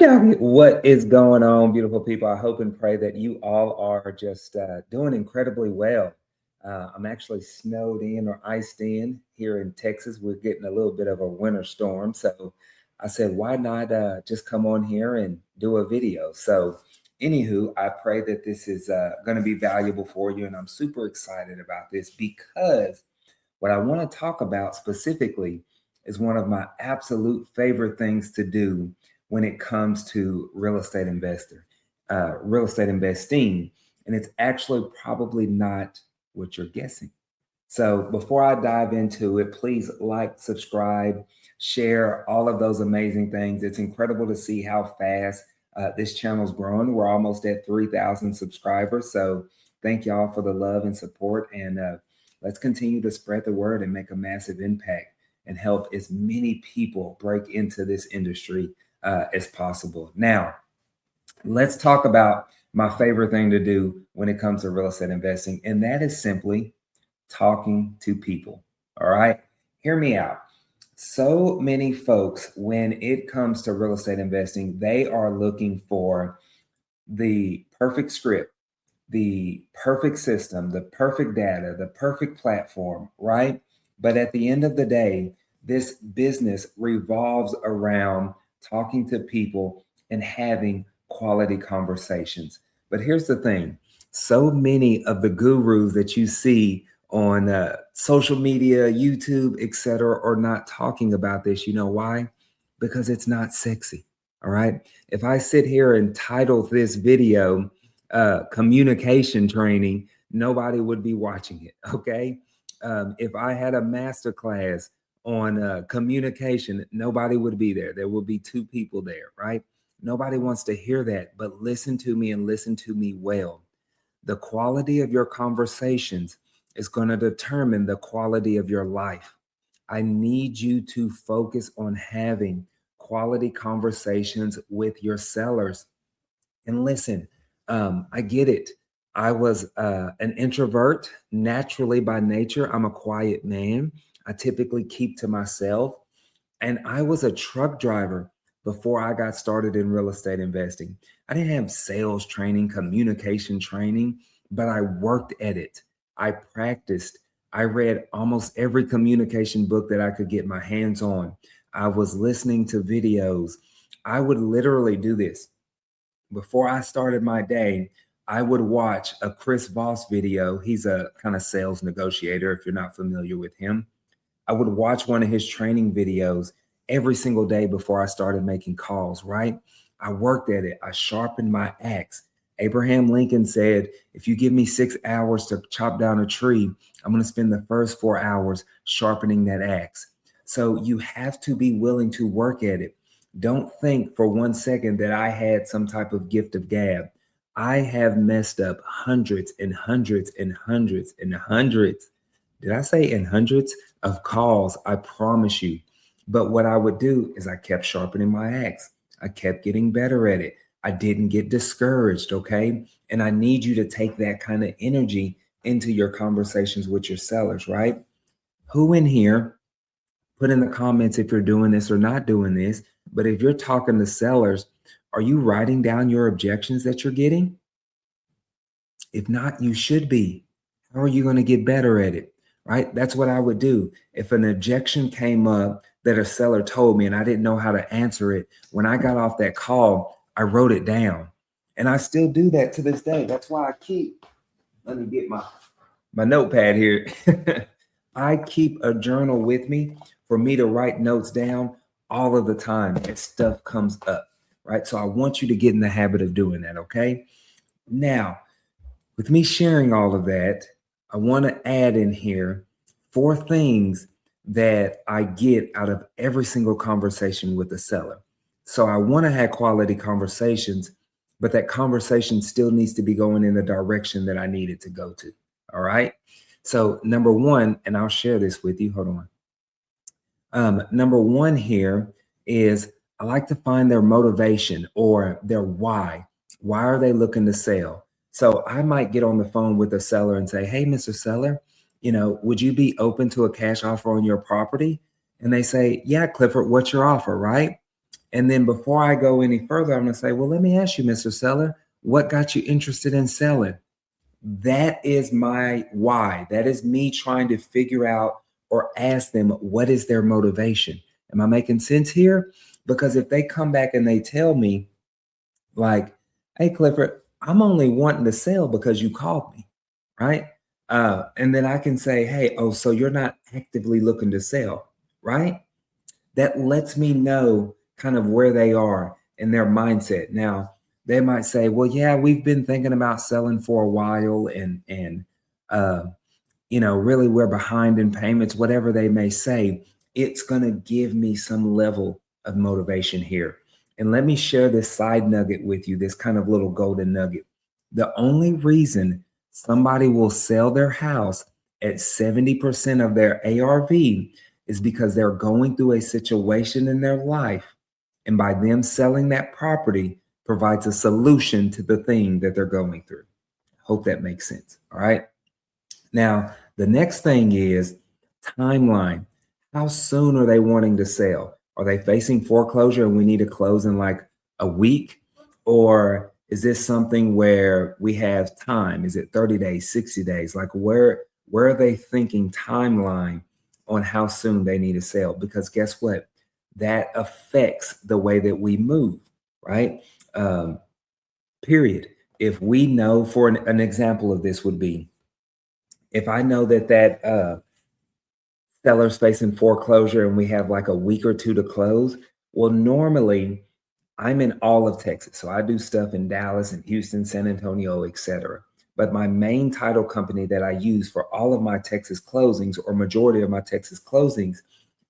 What is going on, beautiful people? I hope and pray that you all are just doing incredibly well. I'm actually snowed in or iced in here in Texas. We're getting a little bit of a winter storm. So I said, why not just come on here and do a video? So, anywho, I pray that this is going to be valuable for you. And I'm super excited about this because what I want to talk about specifically is one of my absolute favorite things to do when it comes to real estate investing. And it's actually probably not what you're guessing. So before I dive into it, please like, subscribe, share all of those amazing things. It's incredible to see how fast this channel's growing. We're almost at 3,000 subscribers. So thank y'all for the love and support. And let's continue to spread the word and make a massive impact and help as many people break into this industry as possible. Now, let's talk about my favorite thing to do when it comes to real estate investing, and that is simply talking to people. All right, hear me out. So many folks, when it comes to real estate investing, they are looking for the perfect script, the perfect system, the perfect data, the perfect platform, right? But at the end of the day, this business revolves around talking to people and having quality conversations. But here's the thing, so many of the gurus that you see on social media, YouTube, etc., are not talking about this. You know why? Because it's not sexy. All right. If I sit here and title this video communication training, nobody would be watching it. Okay. If I had a master class on communication, nobody would be there. There will be two people there, right? Nobody wants to hear that, but listen to me and listen to me well. The quality of your conversations is going to determine the quality of your life. I need you to focus on having quality conversations with your sellers. And listen, I get it. I was an introvert naturally by nature. I'm a quiet man. I typically keep to myself. And I was a truck driver before I got started in real estate investing. I didn't have sales training, communication training, but I worked at it. I practiced. I read almost every communication book that I could get my hands on. I was listening to videos. I would literally do this. Before I started my day, I would watch a Chris Voss video. He's a kind of sales negotiator, if you're not familiar with him. I would watch one of his training videos every single day before I started making calls, right? I worked at it. I sharpened my axe. Abraham Lincoln said, if you give me 6 hours to chop down a tree, I'm going to spend the first 4 hours sharpening that axe. So you have to be willing to work at it. Don't think for 1 second that I had some type of gift of gab. I have messed up hundreds and hundreds and hundreds and hundreds. Did I say in hundreds of calls? I promise you. But what I would do is I kept sharpening my axe. I kept getting better at it. I didn't get discouraged, okay? And I need you to take that kind of energy into your conversations with your sellers, right? Who in here, put in the comments if you're doing this or not doing this, but if you're talking to sellers, are you writing down your objections that you're getting? If not, you should be. How are you going to get better at it? Right? That's what I would do. If an objection came up that a seller told me and I didn't know how to answer it, when I got off that call, I wrote it down. And I still do that to this day. That's why I keep, let me get my notepad here. I keep a journal with me for me to write notes down all of the time as stuff comes up, right? So I want you to get in the habit of doing that, okay? Now, with me sharing all of that, I want to add in here 4 things that I get out of every single conversation with the seller. So I want to have quality conversations, but that conversation still needs to be going in the direction that I need it to go to. All right. So number 1, and I'll share this with you. Hold on. Number 1 here is I like to find their motivation or their why. Why are they looking to sell? So I might get on the phone with a seller and say, hey, Mr. Seller, would you be open to a cash offer on your property? And they say, yeah, Clifford, what's your offer, right? And then before I go any further, I'm going to say, well, let me ask you, Mr. Seller, what got you interested in selling? That is my why. That is me trying to figure out or ask them, what is their motivation? Am I making sense here? Because if they come back and they tell me, like, hey, Clifford, I'm only wanting to sell because you called me, right? And then I can say, hey, oh, so you're not actively looking to sell, right? That lets me know kind of where they are in their mindset. Now, they might say, well, yeah, we've been thinking about selling for a while and uh, really we're behind in payments, whatever they may say. It's going to give me some level of motivation here. And let me share this side nugget with you, this kind of little golden nugget. The only reason somebody will sell their house at 70% of their ARV is because they're going through a situation in their life. And by them selling that property provides a solution to the thing that they're going through. Hope that makes sense. All right. Now, the next thing is timeline. How soon are they wanting to sell? Are they facing foreclosure and we need to close in like a week? Or is this something where we have time? Is it 30 days, 60 days? Like where are they thinking timeline on how soon they need to sell? Because guess what? That affects the way that we move, right? Period. If we know, for an example of this would be, if I know that seller's facing foreclosure and we have like a week or two to close, well, normally I'm in all of Texas. So I do stuff in Dallas and Houston, San Antonio, etc. But my main title company that I use for all of my Texas closings, or majority of my Texas closings,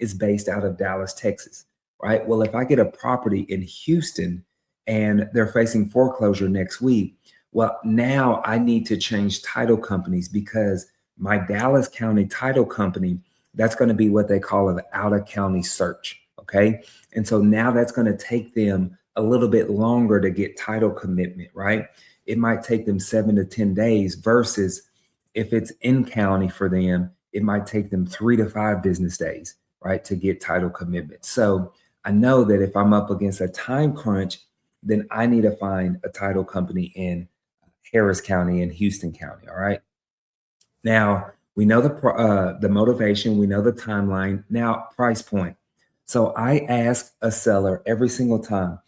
is based out of Dallas, Texas, right? Well, if I get a property in Houston and they're facing foreclosure next week, well, now I need to change title companies because my Dallas County title company, that's going to be what they call an out of county search. Okay. And so now that's going to take them a little bit longer to get title commitment, right? It might take them 7 to 10 days versus if it's in county for them, it might take them 3 to 5 business days, right, to get title commitment. So I know that if I'm up against a time crunch, then I need to find a title company in Harris County and Houston County. All right. Now we know the motivation, we know the timeline. Now price point. So I ask a seller every single time,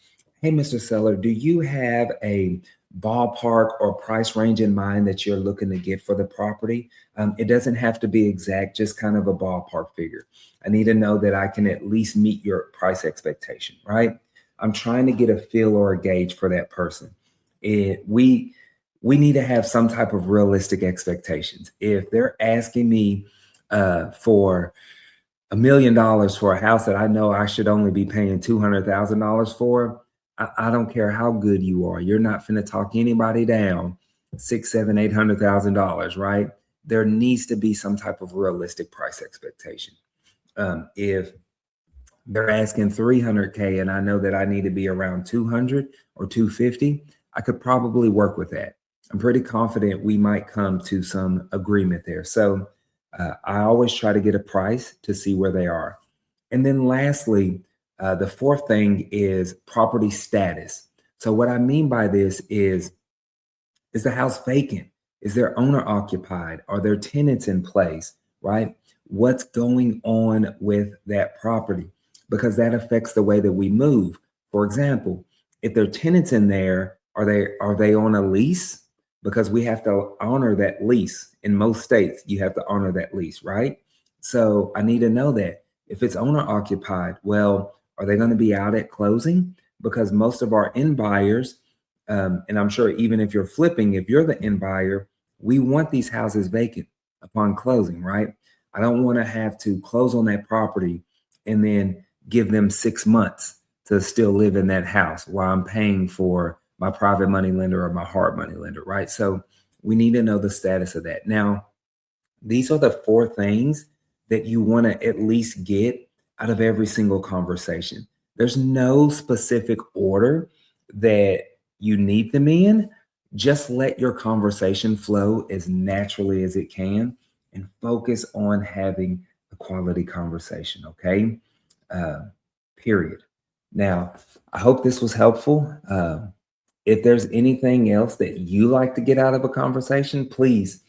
hey, Mr. Seller, do you have a ballpark or price range in mind that you're looking to get for the property? It doesn't have to be exact, just kind of a ballpark figure. I need to know that I can at least meet your price expectation, right? I'm trying to get a feel or a gauge for that person. We need to have some type of realistic expectations. If they're asking me for $1 million for a house that I know I should only be paying $200,000 for, I don't care how good you are. You're not finna talk anybody down $600,000, $700,000, $800,000, right? There needs to be some type of realistic price expectation. If they're asking 300K and I know that I need to be around 200 or 250, I could probably work with that. I'm pretty confident we might come to some agreement there. So I always try to get a price to see where they are. And then lastly, the fourth thing is property status. So what I mean by this is the house vacant? Is there owner occupied? Are there tenants in place, right? What's going on with that property? Because that affects the way that we move. For example, if there are tenants in there, are they on a lease? Because we have to honor that lease. In most states, you have to honor that lease, right? So I need to know that. If it's owner occupied, well, are they going to be out at closing? Because most of our end buyers, and I'm sure even if you're flipping, if you're the end buyer, we want these houses vacant upon closing, right? I don't want to have to close on that property and then give them 6 months to still live in that house while I'm paying for my private money lender or my hard money lender, right? So we need to know the status of that. Now, these are the 4 things that you want to at least get out of every single conversation. There's no specific order that you need them in. Just let your conversation flow as naturally as it can and focus on having a quality conversation, okay? Period. Now, I hope this was helpful. If there's anything else that you like to get out of a conversation, please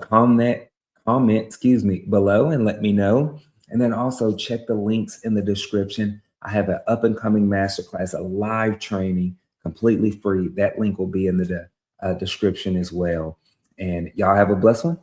comment below and let me know. And then also check the links in the description. I have an up and coming masterclass, a live training, completely free. That link will be in the description as well. And y'all have a blessed one.